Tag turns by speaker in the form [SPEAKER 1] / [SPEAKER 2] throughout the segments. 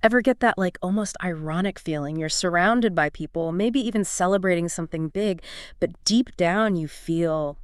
[SPEAKER 1] Ever get that like almost ironic feeling? You're surrounded by people, maybe even celebrating something big, but deep down you feel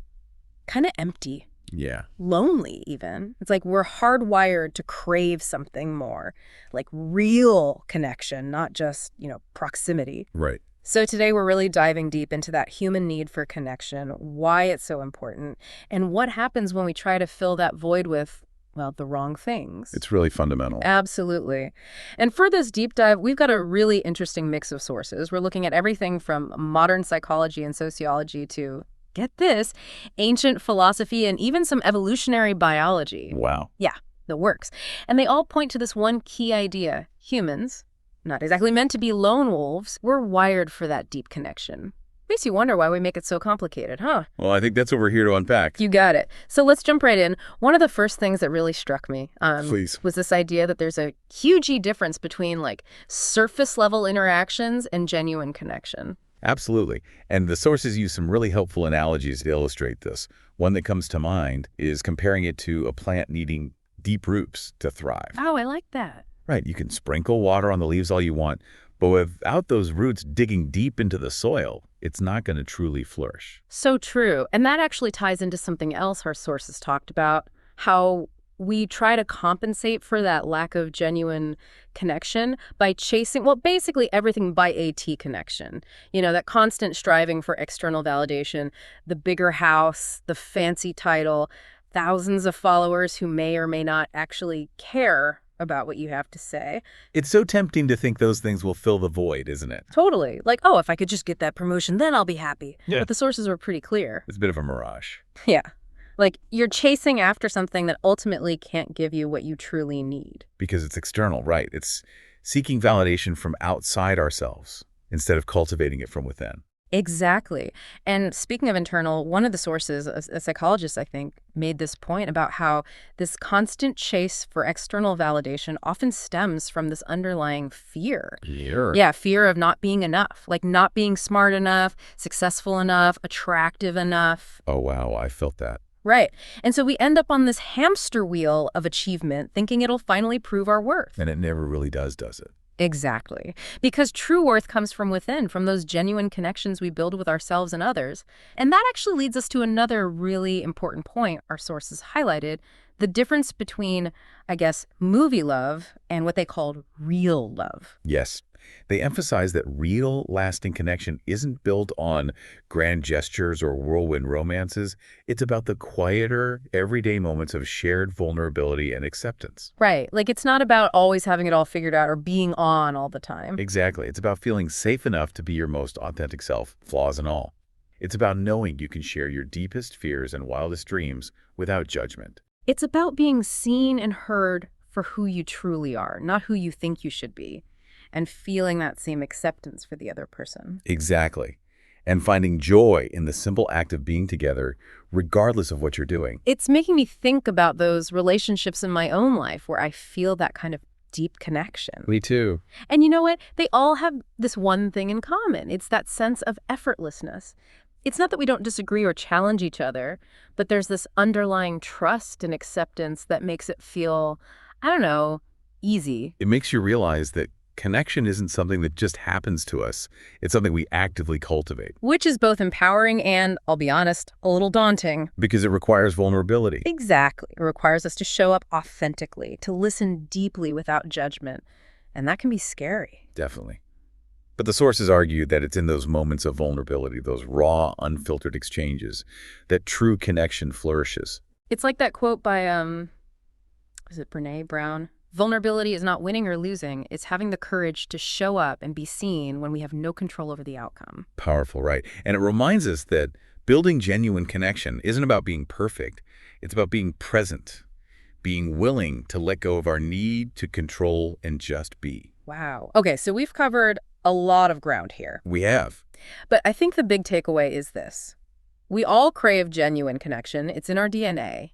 [SPEAKER 1] kind of empty,
[SPEAKER 2] Yeah,
[SPEAKER 1] lonely even. It's like we're hardwired to crave something more, like real connection, not just, proximity.
[SPEAKER 2] right.
[SPEAKER 1] So today we're really diving deep into that human need for connection, why it's so important, and what happens when we try to fill that void with, well, the wrong things.
[SPEAKER 2] It's really fundamental.
[SPEAKER 1] Absolutely. And for this deep dive, we've got a really interesting mix of sources. We're looking at everything from modern psychology and sociology to, get this, ancient philosophy and even some evolutionary biology.
[SPEAKER 2] Wow.
[SPEAKER 1] Yeah, the works. And they all point to this one key idea. Humans, not exactly meant to be lone wolves, we're wired for that deep connection. Makes you wonder why we make it so complicated, huh?
[SPEAKER 2] Well, I think that's what we're here to unpack.
[SPEAKER 1] You got it. So let's jump right in. One of the first things that really struck me
[SPEAKER 2] Please.
[SPEAKER 1] was this idea that there's a huge difference between like surface level interactions and genuine connection.
[SPEAKER 2] Absolutely. And the sources use some really helpful analogies to illustrate this. One that comes to mind is comparing it to a plant needing deep roots to thrive.
[SPEAKER 1] Oh, I like that.
[SPEAKER 2] Right. You can sprinkle water on the leaves all you want, but without those roots digging deep into the soil, it's not going to truly flourish.
[SPEAKER 1] So true. And that actually ties into something else our sources talked about, how we try to compensate for that lack of genuine connection by chasing, well, basically everything by AT connection. That constant striving for external validation, the bigger house, the fancy title, thousands of followers who may or may not actually care about what you have to say.
[SPEAKER 2] It's so tempting to think those things will fill the void, isn't it?
[SPEAKER 1] Totally. Like, oh, if I could just get that promotion, then I'll be happy.
[SPEAKER 2] Yeah.
[SPEAKER 1] But the sources were pretty clear.
[SPEAKER 2] It's a bit of a mirage.
[SPEAKER 1] Yeah. Like, you're chasing after something that ultimately can't give you what you truly need.
[SPEAKER 2] Because it's external, right? It's seeking validation from outside ourselves instead of cultivating it from within.
[SPEAKER 1] Exactly. And speaking of internal, one of the sources, a psychologist, I think, made this point about how this constant chase for external validation often stems from this underlying fear.
[SPEAKER 2] Fear?
[SPEAKER 1] Yeah, fear of not being enough, like not being smart enough, successful enough, attractive enough.
[SPEAKER 2] Oh, wow. I felt that.
[SPEAKER 1] Right. And so we end up on this hamster wheel of achievement, thinking it'll finally prove our worth.
[SPEAKER 2] And it never really does it?
[SPEAKER 1] Exactly. Because true worth comes from within, from those genuine connections we build with ourselves and others. And that actually leads us to another really important point our sources highlighted, the difference between, I guess, movie love and what they called real love.
[SPEAKER 2] Yes. They emphasize that real, lasting connection isn't built on grand gestures or whirlwind romances. It's about the quieter, everyday moments of shared vulnerability and acceptance.
[SPEAKER 1] Right. Like, it's not about always having it all figured out or being on all the time.
[SPEAKER 2] Exactly. It's about feeling safe enough to be your most authentic self, flaws and all. It's about knowing you can share your deepest fears and wildest dreams without judgment.
[SPEAKER 1] It's about being seen and heard for who you truly are, not who you think you should be, and feeling that same acceptance for the other person.
[SPEAKER 2] Exactly. And finding joy in the simple act of being together, regardless of what you're doing.
[SPEAKER 1] It's making me think about those relationships in my own life where I feel that kind of deep connection.
[SPEAKER 2] Me too.
[SPEAKER 1] And you know what? They all have this one thing in common. It's that sense of effortlessness. It's not that we don't disagree or challenge each other, but there's this underlying trust and acceptance that makes it feel, I don't know, easy.
[SPEAKER 2] It makes you realize that connection isn't something that just happens to us. It's something we actively cultivate.
[SPEAKER 1] Which is both empowering and, I'll be honest, a little daunting.
[SPEAKER 2] Because it requires vulnerability.
[SPEAKER 1] Exactly. It requires us to show up authentically, to listen deeply without judgment. And that can be scary.
[SPEAKER 2] Definitely. But the sources argue that it's in those moments of vulnerability, those raw, unfiltered exchanges, that true connection flourishes.
[SPEAKER 1] It's like that quote by, is it Brene Brown? Vulnerability is not winning or losing. It's having the courage to show up and be seen when we have no control over the outcome.
[SPEAKER 2] Powerful, right? And it reminds us that building genuine connection isn't about being perfect. It's about being present, being willing to let go of our need to control and just be.
[SPEAKER 1] Wow. Okay, so we've covered a lot of ground here.
[SPEAKER 2] We have.
[SPEAKER 1] But I think the big takeaway is this. We all crave genuine connection. It's in our DNA.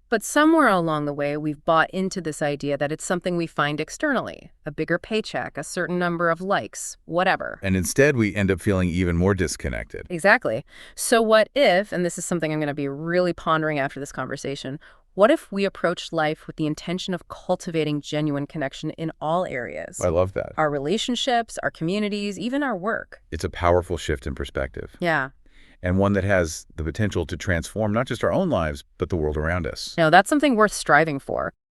[SPEAKER 1] But somewhere along the way, we've bought into this idea that it's something we find externally, a bigger paycheck, a certain number of likes, whatever.
[SPEAKER 2] And instead, we end up feeling even more disconnected.
[SPEAKER 1] Exactly. So what if, and this is something I'm going to be really pondering after this conversation, What if we approached life with the intention of cultivating genuine connection in all areas?
[SPEAKER 2] I love that.
[SPEAKER 1] Our relationships, our communities, even our work.
[SPEAKER 2] It's a powerful shift in perspective,
[SPEAKER 1] Yeah.
[SPEAKER 2] and one that has the potential to transform not just our own lives, but the world around us.
[SPEAKER 1] Now, that's something worth striving for.